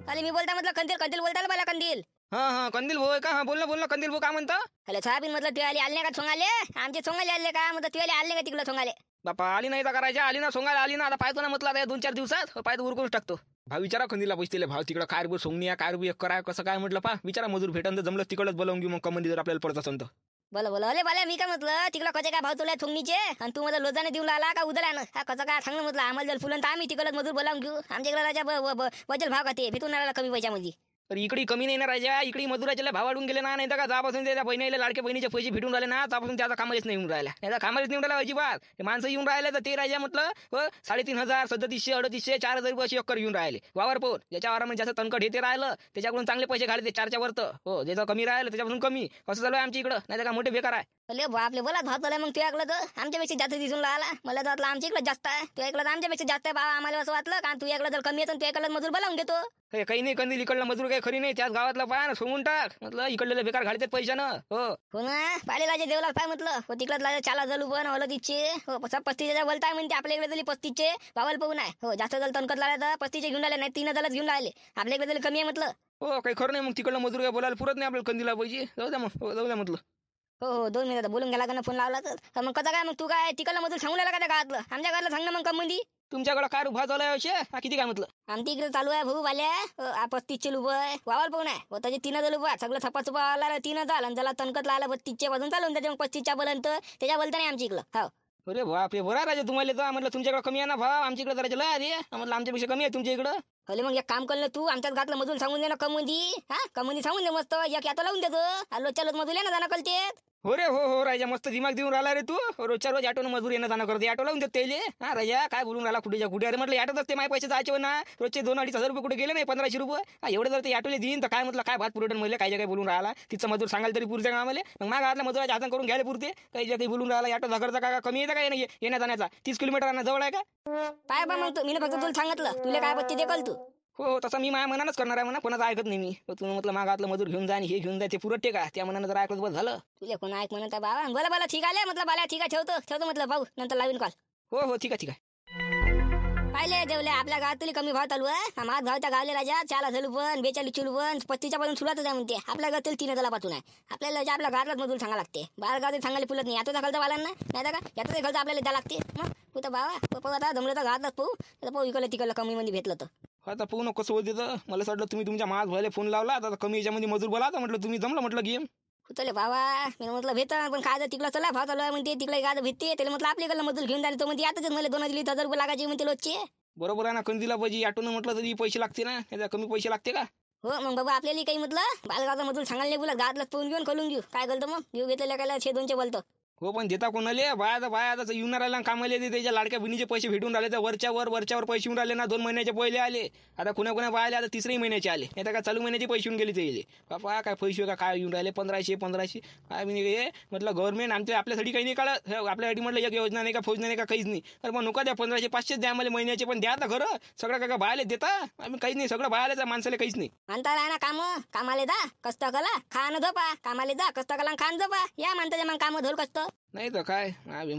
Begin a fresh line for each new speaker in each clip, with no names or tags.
अरे मी बोलता म्हटलं कंदील कंदील बोलता ना मला कंदील.
हा कंदील भाऊ आहे का? हा बोल ना कंदील भाऊ, काय म्हणता?
अरे सोयाबीन म्हटलं तुझ्या आले का सोंगाले? आमचे सोंगाले आले का म्हटलं तुझ्या आले का तिकडे सोंगाले?
बापा आली नाही तर करायच्या, आली ना सोंगायला आली ना. आता पाहतो ना म्हटलं आता 2-4 दिवसात पाहतो उरकून टाकतो. भाव विचारा कंदीला पैसे भाव तिकडं काय रुपये सोंगणी काय रुपये एकर आहे कसं काय म्हटलं पा विचारा. मजूर भेटन तर जमलं तिकडच बोलावून घेऊ मग कमंदी जर आपल्याला पडत असेल तर.
बोला बोला अरे बाल्या मी काय म्हटलं तिकडे कसे काय भाव तुला सोंगणीचे आणि तू मला लोजाने देऊन आला का उदरानं? हा कसं काय सांग म्हटलं आम्हाला जर फुलं तर आम्ही तिकडच मजूर बोलावून घेऊ. आमच्याकडे राजा बदल भाव खाते भेटून आला कमी पैशामध्ये.
तर इकडे कमी नाही ना राजा, इकडे मजुराच्या भाव वाढून गेले ना. नाही तर का जापासून त्या बहिणीला लाडक्या बहिणीचे पैसे भेटून राहिले ना त्यापासून त्याचा कामच नाही येऊन राहिला. त्याचा कामच नाही येऊन राहिला अजिबात. ते माणसं येऊन राहिले तर ते राजा म्हटलं 3,500 3700 3800 4000 रुपये अशी अक्कर येऊन राहिले वावर पोर. ज्याच्या वावरामध्ये जास्त तणकट येते राहिलं त्याच्याकडून चांगले पैसे घालते 4च्या वर. हो ज्याचं कमी राहिलं त्याच्यापासून कमी असं चालू आहे आमच्या इकडं. नाही तर का मोठे बेकार आहे.
अरे बापले बोला भाव चालू मग तू ऐकलं तर आमच्यापेक्षा जास्त दिसून राहिला. मला तर वाटलं आमच्या इकडे जास्त आहे, तू ऐकलं तर आमच्यापेक्षा जास्त आहे. बाबा आम्हाला असं वाटलं का तू ऐकलं तर कमी येतो तू ऐकलं मजूर बोलावून घेतो.
हे काही नाही कंदील इकडलं मजूर काही खरी नाही. त्याच गावातला पाय ना सोंगून टाक म्हटलं. इकडले बेकार घालतात पैशानं.
हो ना पाहिले राजे देवला पाय म्हटलं हो तिकडं चाला जलू पण हवलं तिचे हो 35 बोलताय म्हणते. आपल्या इकडे दिली 35चे भावाला पाहून आहे. हो जास्त जल तणकत लागला तर 35चे घेऊन राहिले नाही 3,000 घेऊन राहिले. आपल्या इकडे कमी आहे म्हटलं.
हो काही खरं नाही मग तिकडलं मजूर काय बोलायला पुरत नाही आपल्याला कंदीला पाहिजे. जाऊ द्या मग जाऊ द्या म्हटलं.
हो 2 मिनिटं बोलून गेला का फोन लावला तर मग कसं काय मग तू काय तिकडलं मजूर सांगू लागला का त्या गावातलं? आमच्या गावाला सांग ना मग कमंदी.
तुमच्याकडे काय भाव चालू आहे असे किती काय म्हटलं?
आमच्या इकडे चालू आहे भाऊ वाल्या 35चे रुपये वावाल पाहून आहे हो त्याचे 3,000 रुपये सगळं थपाचुपा आला 3,000 आणि ज्याला तणकत लागला 32च्या पासून चालून त्याच्या 35च्या पर्यंत त्याच्या बोलता नाही आमच्या इकडं. हो
अरे बापरे बरं राजा तुम्हाला तर म्हटलं तुमच्याकडे कमी आहे ना भाव. आमच्या इकडे जरा लय आहे म्हटलं आमच्यापेक्षा कमी आहे तुमच्या इकडं.
अरे मग एक काम कर तू आमच्याच घातलं मजूर सांगून दे ना कमंदी. हा कमंदी सांगून दे मस्त एक आता लावून देतो. रोजच्या रोज मजूर ना जाणं कळते.
हो रे हो राजा मस्त दिमाग देऊन राहिला रे तू. रोजच्या रोज ऑटोनं मजूर येणं जाणं करते. ऑटो लावून देत त्याले. हा राजा काय बोलून राहिला कुठे कुठे? अरे म्हटलं ऑटोच असते माझे पैसे जायचे ना. रोजचे 2-2,500 रुपये कुठे गेले नाही 1,500 रुपये. एवढे जर ते ऑटोले देईन तर काय म्हटलं काय भात पुरवठण म्हणले काय काय बोलून राहिला. तिचं मजूर सांगायला तरी पुरते का आम्हाला? मग माझ्या घरातल्या मजुराच्या हातात करून घ्यायला पुरते काही जे काही बोलून राहिला. ऑटो खर्च का कमी येतं काय नाही येण्या जाण्याचा 30 किलोमीटर जवळ आहे का?
काय बा मग मी फक्त तुला सांगितलं तुला काय बत्ती दे कल तू.
हो तसं मी माझ्या मनानच करणार आहे म्हणा. कोणाचं ऐकत नाही मी. तुम्ही म्हटलं मागातलं मजूर घेऊन जा आणि हे घेऊन जा ते पुरटे का त्या मनानं जर ऐकलं बस झालं.
तुला कोण ऐक म्हणत बाबा बोला बोला ठीक आहे म्हटलं बाला ठीक आहे ठेवतो म्हटलं भाऊ नंतर लावीन कॉल.
हो ठीक आहे.
पाहिले जेवले आपल्या गावात तुला कमी भाव चालू आहे. माझ भावच्या गावले राजा 4,000 पण 42 पण 35च्या पासून सुरुवातच आहे म्हणते. आपल्या गावात 3,000 पासून आहे. आपल्याला आपल्या घरातलाच मजूर सांगा लागते. बाहेर गावात सांगायला पुरत नाही. आता खर्च वाला नाही का याचा खर्च आपल्याला द्या लागते. मग तू तर बाबा आता जमलं तर घरातच पाहू इकडलं तिकडलं कमी मध्ये भेटलं तर.
आता पाहू नको कसं होते तर. मला वाटलं तुम्ही तुमच्या माझ भावाला फोन लावला आता कमी याच्यामध्ये मजूर बोला तर म्हटलं तुम्ही जमलं म्हटलं गेम.
चले बाबा मी म्हटलं भेट पण काय तिकडं चला भाव चालू आहे म्हणते तिकडे काय भेटते त्याला म्हटलं आपल्याकडलं मजूर घेऊन जाणे तो म्हणते आताच मला 2,000 रुपये लागायचे म्हणते लोकचे.
बरोबर आहे ना कंदीला पाहिजे ऑटोनं म्हटलं तरी पैसे लागते ना. त्याचा कमी पैसे लागते का?
हो मग बाबा आपल्याला काही म्हटलं बालगावचा मजूर सांगायला नाही बोला गावातला पोहून घेऊन खोलून घेऊ काय करतो मग घेऊ घेतलेल्या काय 200 बोलतो.
हो पण देता कोणाले बाया आता येऊन राहिला कामाले त्याच्या लाडक्या बहिणीचे पैसे भेटून राहिले तर वरच्यावर पैसे येऊन राहिले ना. 2 महिन्याचे पहिले आले. आता कोणा बायले आता 3ऱ्या महिन्याचे आले. नाही तर काय चालू महिन्याचे पैसे येऊन गेले ते बापा काय पैसे का काय येऊन राहिले 1,500 काय म्हणजे म्हटलं गव्हर्नमेंट आपल्यासाठी काही नाही काढत. आपल्यासाठी म्हटलं एक योजना नाही का फौजना नाही का काहीच नाही. तर मग नका द्या 1,500 500 द्या आम्हाला महिन्याचे पण द्या तर खरं. सगळं काय बायले देता आम्ही काहीच नाही. सगळं बायला माणसाला काहीच नाही
म्हणता राहा ना कामाले जा कष्ट कला खाणं झोपा कामाले जा कष्ट कला खाण झोपा या म्हणता मग काम धोल कष्ट
नाही तर काय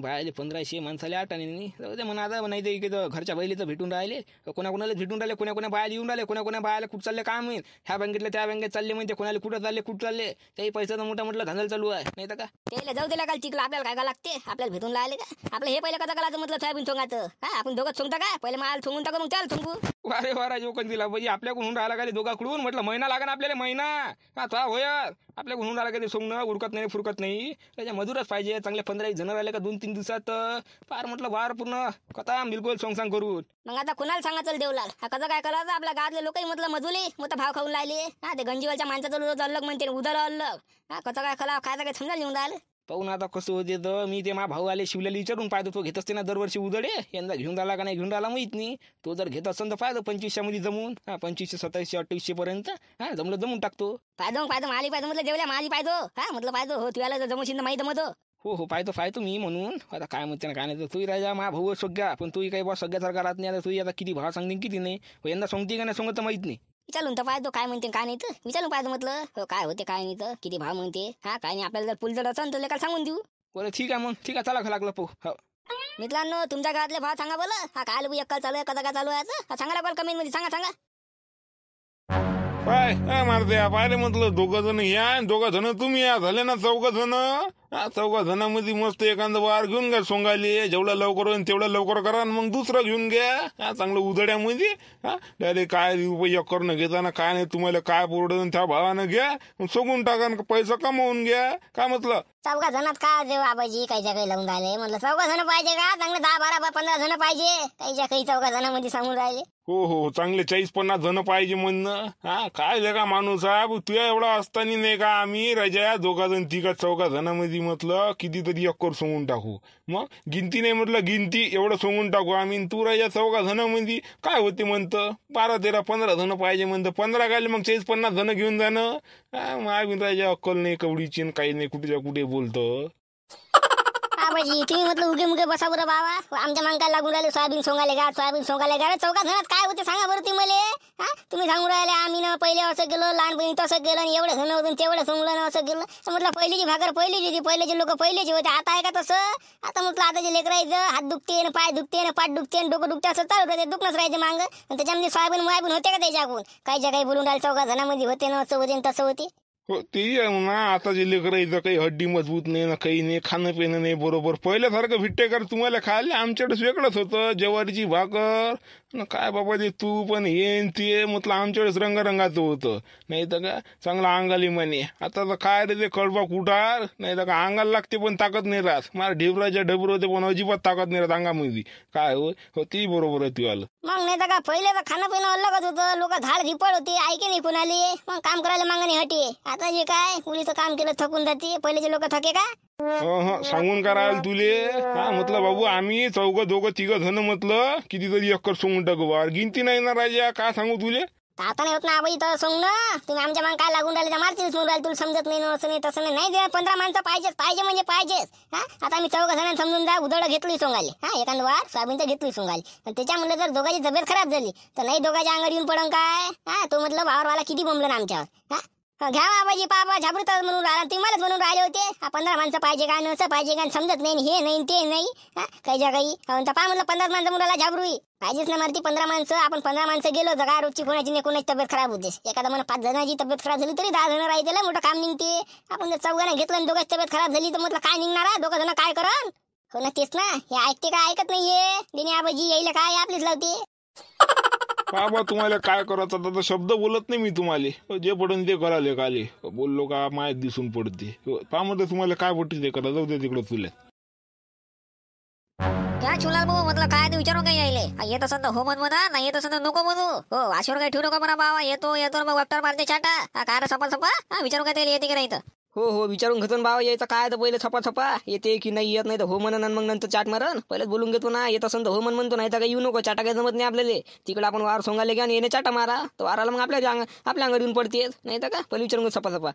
बायले 1,500 माणसाले 8 आणि म्हणा आता नाही तर इकडे घरच्या बैली तर भेटून राहिले. कोणाकोणाला भेटून राहिले कोणा बाहेर येऊन राहिले कोणा बाहेर कुठं चालले काम होईल. ह्या बँकेतले त्या बँकेत चालले म्हणजे कोणाला कुठं चालले त्याही पैसा तर मोठा म्हटलं धंदा चालू आहे. नाही तर का
त्याला जाऊ दिला काल तिकडे आपल्याला काय लागते आपल्याला भेटून राहिले का आपलं हे पहिलं कसं करायचं म्हटलं सोयाबीन सोंगाचं. हा आपण दोघं सोंगता का पहिले माल सोंगून टाकू मग त्याला सोंगू.
वारे वारा जो कंदीला पाहिजे आपल्याकडून राहिला का दोघाकडून म्हटलं महिना लागेल आपल्याला महिना. हा तो होय आपल्याकडून राहिला का सोंगणं उरकत नाही फुरकत नाही. त्याच्या मजूरच पाहिजे चांगले 15 जण राहिले का 2-3 दिवसात फार म्हटलं वार पूर्ण कथा बिलकुल सोंग करून. मग
आता कुणाला सांगायचं देवलाल हा कसं काय करायचं आपल्या गावातले लोकही म्हटलं मजुले मोठा भाव खाऊन राहिले. हा ते गंजीवालच्या माणसाचं रोज अलग म्हणते उदर अलग. हा कसं काय खायचं काय समजा लिहून राहिलं.
पाहून आता कसं होते तर मी ते मा भाऊ आले शिवल्याला विचारून पाहतो तो घेत असते ना दरवर्षी उदडे. यंदा घेऊन राहिला का नाही घेऊन राहिला माहित नाही. तो जर घेत असेल तर पाहतो 2500 मध्ये जमून. हा 2500 2700 2800 पर्यंत हा जमलं जमून टाकतो.
पाहतो माली पाहतो म्हटलं जेवल्या माली पाहतो. हा म्हटलं पाहतो हो तुला जर जमून माहित मत
हो पाहतो मी म्हणून. आता काय म्हणते ना काय नाही तू राजा मा भाऊ सगळ्या पण तू काही बा सगळ्यासारखा राहत नाही. आता तू आता किती भाव सांगते किती नाही यंदा सांगते का नाही सांगत तर माहित नाही.
विचारून तर पाहतो काय म्हणते काय नाही तर विचारून पाहतो म्हटलं हो काय होते काय नाही तर किती भाव म्हणते. हा काय नाही आपल्याला जर पूल जर असेल तर लेखा सांगून देऊ.
बरं ठीक आहे मग ठीक आहे चला लागलं पो. हो
मित्रांनो तुमच्या गावातले भाव सांगा बोला. हा काय एकाल चालू आहे कदा काय चालू आहे सांगा कमेंट मध्ये सांगा.
काय मारते पाहिले म्हटलं दोघं जण या दोघं जण तुम्ही या झाले ना चौघ जण. चौघा जणांमध्ये मस्त एखादं वार घेऊन घ्या सोंगाले. जेवढं लवकर होईल तेवढं लवकर करा आणि मग दुसरं घेऊन घ्या चांगलं उधड्यामध्ये. डायरेक्ट काय रुपये करणं घेताना काय नाही तुम्हाला काय परवडन त्या भावानं घ्या सोगून टाका पैसा कमवून घ्या. काय म्हटलं
चौघा जणात काय देऊ आबाजी काहीच्या काही लावून राहिले. म्हटलं चौघा जण पाहिजे का चांगले 10, 12, 15 जण पाहिजे. काहीच्या काही चौघा जणांमध्ये सांगून राहिले.
हो चांगले 40-50 जण पाहिजे म्हणणं. काय लेका माणूस साहेब तुझ्या एवढा असताना नाही का आम्ही राजा दोघा जण तिघा चौघा जणांमध्ये म्हटलं कितीतरी अक्कर सोंगून टाकू. मग गिनती नाही म्हटलं गिनती एवढं सोंगून टाकू आम्ही. तू राजा चौघा जणांमध्ये काय होते म्हणतं 12, 13, 15 जण पाहिजे म्हणतं. 15 गाले मग 40-50 जण घेऊन जाणं. माय राजा अक्कल नाही कवडीची काही नाही कुठेच्या कुठे बोलतो.
आबाजी तुम्ही म्हटलं उगे मुगे बसा बरं बाबा. आमच्या मांग लागून राहिले सोयाबीन सोंगाले का चौघा जणात काय होते सांगा बरं तुम्ही. तुम्ही सांगून राहिले आम्ही ना पहिले असं गेलो लहानपणी तसं गेलं आणि एवढं जण होतं तेवढं सोंगलं ना असं गेलं. म्हटलं पहिलीची भाकर पहिलीची होती पहिलेचे लोक पहिलेचे होते. आता आहे का तसं. आता म्हटलं आताचे लेकरायचं हात दुखते ना पाय दुखते ना पाठ दुखते ना डोकं दुखते असं चालू राहते दुखणंच राहायचे मांग. आणि त्याच्यामध्ये सोयाबीन होते का त्याच्याकडून काहीच्या काही बोलून राहिले चौघा जणांमध्ये होते ना असं होते तसं होते.
हो ते ना आता जे लेकरायचं काही हड्डी मजबूत नाही ना काही नाही खाणं पिणं नाही बरोबर. पहिल्यासारखं भिट्टे कर तुम्हाला खायला आमच्याकडेच वेगळंच होतं ज्वारीची भाकर ना काय बाबा ते तू पण येन ते म्हटलं आमच्याकडेच रंगारंगाचं होतं. नाही तर का चांगला अंगाली म्हणे. आता तर काय रे ते कडबा कुठार नाही तर का अंगाला लागते पण ताकद नाही राहत. मला ढेबराच्या ढेबर होते पण अजिबात ताकद नाही राहत अंगामध्ये. काय हो ती बरोबर आहे तू आलं
मग. नाही तर का पहिले तर खाणं पिणं अलगच होतं. लोक झाड झिपड होते ऐके नाही कुणाले. मग काम करायला मागणी हटे. आता जे काय मुलीचं काम केलं थकून जाते. पहिलेचे लोक थके का.
सांगून करायला तुले. म्हटलं बाबू आम्ही चौघं दोघं तिघं जण म्हटलं कितीतरी अक्कर सोंगून टाकू वार गिनती नाही ना राजा. काय सांगू तुले.
आता नाही होत ना आबाई तर सोंग ना. तुम्ही आमच्या माग काय लागून राहिले मारतीच म्हणून राहिले. तुला समजत नाही असं नाही तसं नाही. नाही 15 माणसं पाहिजे म्हणजे पाहिजेच. आता आम्ही चौघ जणांना समजून जा उधळ घेतली सोंगाले. एखाद वार सोयाबीनचं घेतली सोंगाले. आणि त्याच्यामुळे जर दोघांची तब्येत खराब झाली तर नाही दोघांच्या अंगावर येऊन पडून काय. तो म्हटलं भावारवाला किती बोंबलं ना आमच्यावर. घ्या बाबाजी पापा झाबरूत म्हणून राहिला तुम्हालाच म्हणून राहिले होते. 15 माणसं पाहिजे का नसं पाहिजे का समजत नाही हे नाही ते नाही. काहीच्या काही पा म्हटलं 15 माणसं मुलाला झाबरूई पाहिजेच ना मारती 15 माणसं. आपण 15 माणसं गेलो तर काय रोजची कोणाची नाही कोणाची तब्येत खराब होते. एखादा मला 5 जणांची तब्येत खराब झाली तरी 10 जण राहते मोठं काम निघते. आपण जर 4 जण घेतलं आणि दोघांची तब्येत खराब झाली तर म्हटलं काय निघणार आहे. 2 जण काय करण हो ना तेच ना. हे ऐकते का ऐकत नाहीये. दिने आबाजी यायला काय आपलीच लावते.
बाबा तुम्हाला काय करायचं आता शब्द बोलत नाही मी तुम्हाला. जे पडून ते कराले काले बोललो का माहीत दिसून पडते. पहा म्हटलं तुम्हाला काय पडते ते करा जाऊ दे तिकडं तुला.
काय चुलाल भाऊ म्हटलं काय ते विचारून काही यायले. येत असं तर हो म्हणा नाही येत असं तर नको म्हणू. हो वाशीवर काही ठेवू नका म्हणा बाबा. येतो मग वक्टर मारते छाटा काय सपा विचारू काय येते की नाही तर.
हो विचारून घेतो ना बाबा यायचं काय तर पहिले छपा येते की नाही येत नाही तर हो म्हणन मग नंतर चाट मारन. पहिलेच बोलून घेतो ना. येत असेल तर हो म्हणतो नाही तर काही येऊ नको. चाटा काही जमत नाही आपल्याला. तिकडे आपण वार सोंगाले घ्या आणि येणे चाटा मारा तर वाराला मग आपल्या अंगावर येऊन पडते नाही तर का. पहिले विचारून घेतो छपा.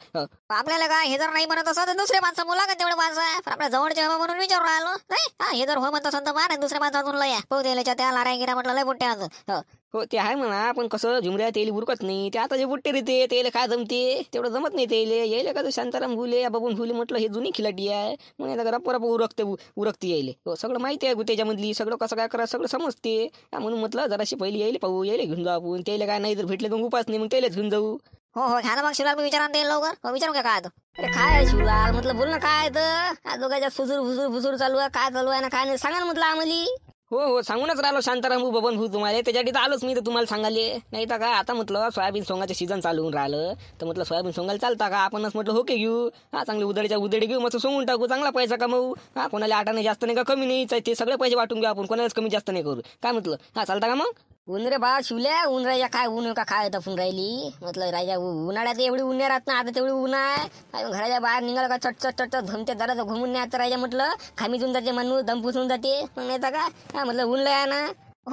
आपल्याला काय हे जर नाही म्हणत असं तर दुसरे माणसं बोला का तेवढे माणसं आपल्या जवळचे हवा म्हणून विचारून राहिलो नाही. हे जर हो म्हणत असेल तर मार दुसऱ्या माणसं अजून लय पाहू द्यायला त्या लाराय गिरा म्हटलं लय मोठ्या अजून.
हो ते आहे म्हणा पण कसं झुमऱ्या तेली उरकत नाही. ते आता जे बुट्टे रेते तेले काय जमते तेवढं जमत नाही तेले. यायले का शांताराम भुले बाबून भुले म्हटलं हे जुनी खिलाटी आहे म्हणून आता रप्पा उरकते यायले. हो सगळं माहिती आहे त्याच्यामधली सगळं कसं काय करायचं सगळं समजते. म्हणून म्हटलं जराशी पहिली यायले पाहू यायले घेऊन जाऊ आपण. त्याला काय नाही जर भेटले तर उपास नाही मग त्यालाच घेऊन जाऊ.
हो घ्या ना मग शिवलाल विचारा ते लवकर विचारू का काय. अरे काय शिवलाल म्हटलं बोल ना काय तर दोघांच्या फुसूर चालू आहे काय चालू आहे ना काय नाही सांगा ना म्हटलं आम्हाला.
हो सांगूनच राहिलो शांताराम बबन भाऊ तुम्हाला. त्याच्यासाठी तर आलोच मी तर तुम्हाला सांगाले. नाही तर का आता म्हटलं सोयाबीन सोंगाचं सीझन चालू होऊन राहिलं तर म्हटलं सोयाबीन सोंगायला चालता का. आपणच म्हटलं होके घेऊ. चांगले उदळी घेऊ मस्त सोंगून टाकू चांगला पैसा कमवू. कोणाला आटाने जास्त नाही का कमी नाही ते सगळे पैसे वाटून घेऊ आपण. कोणालाच कमी जास्त नाही करू. काय म्हटलं चालता का मग.
ऊन रे बा शिवल्या ऊन राजा काय ऊन का काय तपून राहिली. म्हटलं राजा उन्हाळ्यात एवढी ऊन राहत ना आता तेवढी ऊन आहे. घराच्या बाहेर निघालं का चट धमते जरा घुमून नाही आता राजा म्हटलं खामीतून जाते माणूस दम पुसून जाते. मग नाही का म्हटलं ऊन लय ना.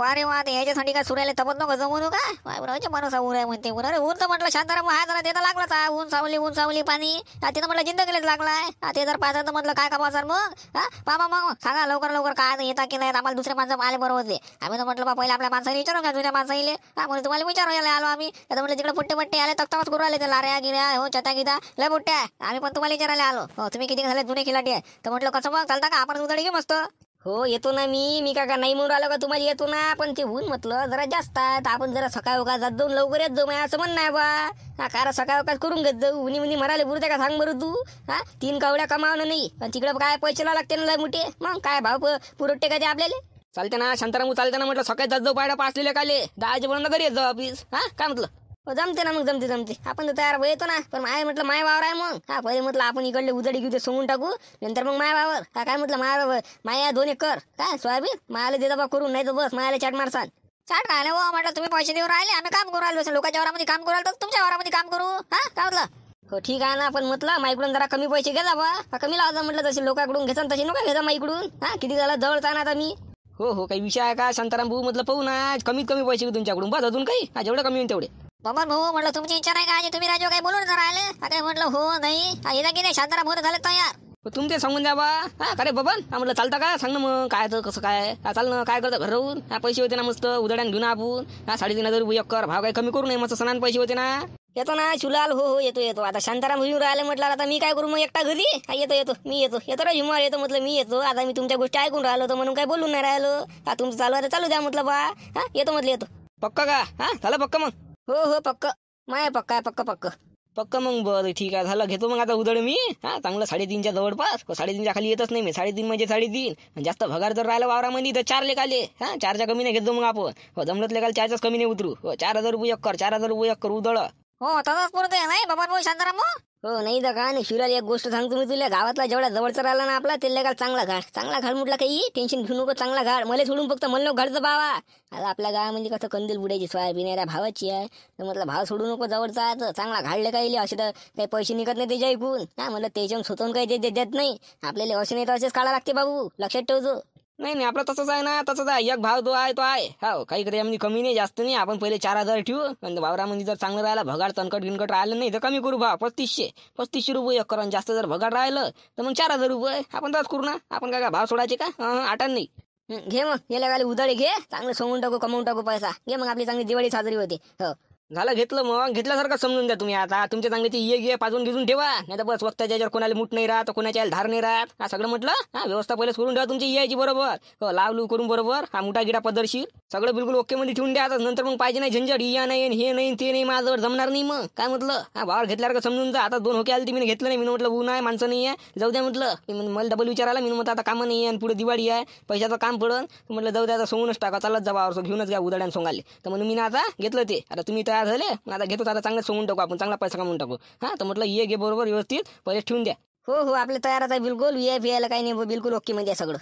अरे वा ते ह्याच्यासाठी काय सुरायला तपत नको जमवू का माणूस ऊन आहे म्हणते. अरे ऊन तर म्हटलं शांताराम हा जरा ते तर लागलाच आहे. ऊन सावली पाणी तिथं म्हटलं जिंदगीलाच लागलाय. ते जर पाहता तर म्हटलं काय का सर मग बाबा मग सांगा लवकर काय येता की नाही. आम्हाला दुसरे माणसं आले बरोबर होते. आम्ही तर म्हटलं पहिले आपल्या माणसाला विचारू का जुन्या माणसाईले म्हणून तुम्हाला विचारायला आलो आम्ही. आता म्हटलं तिकडे पुट्टे आले तक्ताच करू आले ते लाऱ्या गिऱ्या हो चता गिदा लय पुट्ट्या. आम्ही पण तुम्हाला विचारायला आलो. हो तुम्ही किती झाले जुने खिलाटी आहे तर म्हटलं कसं मग चालता का आपण उदळी घेऊ मस्त. हो येतो ना मी का नाही म्हणून राहिलो का तुम्हाला येतो ना, पण ते ऊन म्हटलं जरा जास्त आहे तर आपण जरा सकाळ वकाळ जात जाऊन लवकर येत जाऊ. असं म्हणणं आहे बा. हा कारण सकाळ वकाळ करून घेत जाऊ. उन्ही मुनी मराले पुरते का सांग बरं तू. हा 3 कवड्या कमावणं नाही पण तिकडे काय पैसे लावा लागते ना लय मोठे. मग काय भाव पुरवते का ते आपल्याला.
चालते ना शांताराम चालते ना म्हटलं सकाळी जात जाऊ पायडा पाचलेल्या काले 10 वाजेपर्यंत घरी येत जाऊ ऑफिस. हा काय म्हटलं
जमते ना मग जमते आपण तर तयार येतो ना. पण माय म्हटलं माय वावर आहे मग. हा पहिले म्हटलं आपण इकडले उदडी घेऊ सोंगून टाकू नंतर मग माय वावर. हा काय म्हटलं माया 2 एकर काय सोयाबीन मायाला देता बा करून, नाही तर बस मायाला चाट मारसान. चाट राहिले हो म्हटलं तुम्ही पैसे देऊन राहिले आम्ही काम करू राहिलो. लोकांच्या वावरामध्ये काम करू राहिलो तर तुमच्या वावरामध्ये काम करू. हा काय म्हटलं हो ठीक आहे ना, पण म्हटलं माईकडून जरा कमी पैसे घ्या बा. कमी लावा म्हटलं तसे लोकांकडून घेसान तसे नका घेता माईकडून. हा किती झालं जवळचा ना आता मी.
हो काही विषय आहे का शांताराम भाऊ म्हटलं पाहू ना कमीत कमी पैसे घेऊ तुमच्याकडून बस अजून काही. हा जेवढं कमी होईल तेवढे.
बाबा भाऊ म्हटलं तुमची इच्छा नाही का तुम्ही राजू काही बोलून राहिले. काय म्हटलं हो नाही येता की नाही शांताराम होत झालं तयार.
तुमचे सांगून द्या बा. हा अरे बाबा म्हटलं चालतं का सांग ना मग काय तर कसं काय. हा चाल ना काय करतं घर राहून. हा पैसे होते ना मस्त उदड्यान घेऊन आपण. हा 3,500 रुपये एकर भाव काही कमी करू नये मस्त सणान पैसे होते ना.
येतो ना शुलाल. हो येतो आता शांताराम येऊन राहिले म्हटलं आता मी काय करू मग एकटा घरी. हा येतो मी येतो रे हिमार येतो म्हटलं मी येतो. आता मी तुमच्या गोष्टी ऐकून राहिलो होतो म्हणून काय बोलून नाही राहिलो. हा तुमचं चालू आहे चालू द्या म्हटलं बा. हा येतो म्हटलं येतो.
पक्का का. हा झालं पक्का मग.
हो पक्क माय पक्का आहे पक्क.
पक्का मग बरं ठीक आहे झालं घेतो मग आता उदड मी. हा चांगलं 3.5च्या जवळपास. 3.5च्या खाली येतच नाही मी. 3.5 म्हणजे 3.5. जास्त भगार जर राहिला वावरामध्ये तर 4 लेख आले. हा 4च्या कमी नाही घेतो मग आपण. हो जमलत लेखाल 4च्याच कमी नाही उतरू. 4,000 रुपये एकर 4,000 रुपये एकर उदळ.
हो तसंच पुरते नाही बाबा भाऊ शांताराम. हो नाही तर का नाही शिवराज एक गोष्ट सांगतो मी तुला. गावातला जेवढा जवळचा राहिला ना आपला ते लेखाल चांगला घाड म्हटलं काही टेन्शन घेऊ नको. चांगला घाड मला सोडून फक्त म्हणलो घाडचं भावा. आता आपल्या गावामध्ये कसं कंदील बुडायची सोयाबीन आहे भावाची आहे तर म्हटलं भाव सोडू नको जवळचा आहे तर चांगला घाडले काही असे तर काही पैसे निघत नाही त्याच्या ऐकून. हा म्हटलं त्याच्याहून स्वतःहून काही देत नाही आपल्याला. असे नाही तर असेच काढा लागते बाबू लक्षात ठेवतो.
नाही आपलं तसंच आहे ना तसंच आहे. एक भाव तो आहे हो काही यामध्ये कमी नाही जास्त नाही. आपण पहिले 4,000 ठेवू आणि वावरामध्ये जर चांगलं राहिला भगाड तणकट गिनकट राहिलं नाही तर कमी करू भाव 3500 रुपये एकर. आणि जास्त जर भगाड राहिलं तर मग 4,000 रुपये. आपण तसंच करू ना. आपण काय भाव सोडायचे का आटान नाही.
घे मग गेल्या गाली उदाळे घे चांगलं सोंगून टाकू कमवून टाकू पैसा. घे मग आपली चांगली दिवाळी साजरी होते. हो
झालं घेतलं मग घेतल्यासारखं समजून द्या तुम्ही. आता तुमच्या चांगल्याची ये पाजून घेऊन ठेवा नाही तर बस वक्ताच्या याच्यावर कोणाला मुठ नाही राहत कोणाच्या धार नाही राहत. हा सगळं म्हटलं हा व्यवस्था पहिलेच करून ठेवा तुमची यायची बरोबर. हो लावलू करून बरोबर. हा मोठा गिडा पदरशीर सगळं बिलकुल ओके मध्ये ठेवून द्या. आता नंतर मग पाहिजे नाही झंझट या नाही हे नाही ते नाही माझ्यावर जमणार नाही. मग काय म्हटलं हा भावावर घेतल्यासारखं समजून जा. आता 2 होके आले मी घेतलं नाही. मी म्हटलं ऊन आहे माणसं नाही आहे जाऊ द्या म्हटलं. मला डबल विचारायला मी म्हटलं आता कामं नाही आहे आणि पुढे दिवाळी आहे पैशाचं काम पडन म्हटलं जाऊ द्या आता सोंगूनच टाका चालत जा भावावर घेऊनच घ्या उदाड्यान सोंगाले. तर म्हणून मी ना आता घेतलं ते. आता तुम्ही तयार झाले आता घेतो आता चांगलं सोंगून टाकू आपण चांगला पैसा कमवून टाकू. हा तर म्हटलं ये घे बरोबर व्यवस्थित पहिले ठेवून द्या.
हो आपल्या तयारच आहे बिलकुल. VIP यायला काही नाही बिलकुल ओके मध्ये सगळं.